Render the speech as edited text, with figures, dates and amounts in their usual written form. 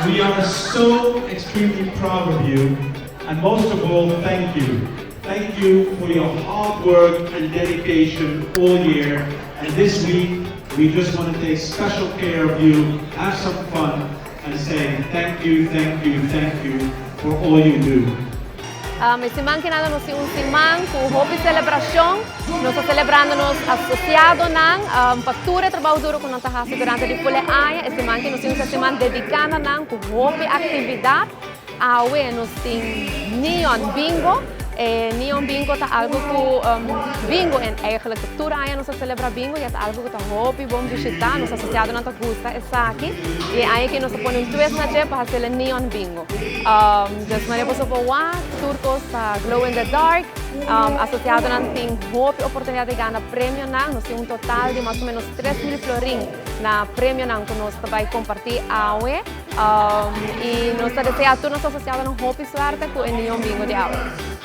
We are so extremely proud of you, and most of all, thank you. Thank you for your hard work and dedication all year. And this week, we just want to take special care of you, have some fun, and say thank you, thank you, thank you for all you do. Esse man que nada nos um simang com hopi celebração, nós celebrando nos associado nang factura trabalho duro com nós tahasi durante a pule aya, esse man que nos um simang dedicado nang com hopi atividade, awe nos tem neon bingo. Neon bingo tá algo que bingo é eigenlijk toda aya nos celebra bingo e é algo que tá hopi bom visitar, nos associado não tá gusta essa aqui e aí que nos põe um twist na je para fazer neon bingo. Just Maria posso falar turcos glow in the dark, associado não tem hopi oportunidade de ganhar prêmio não, nos tem um total de mais ou menos 3.000 florin na prêmio não que nós vai compartilhar awe e nós desejamos a todos os associados no hopi suerte com o neon bingo de awe.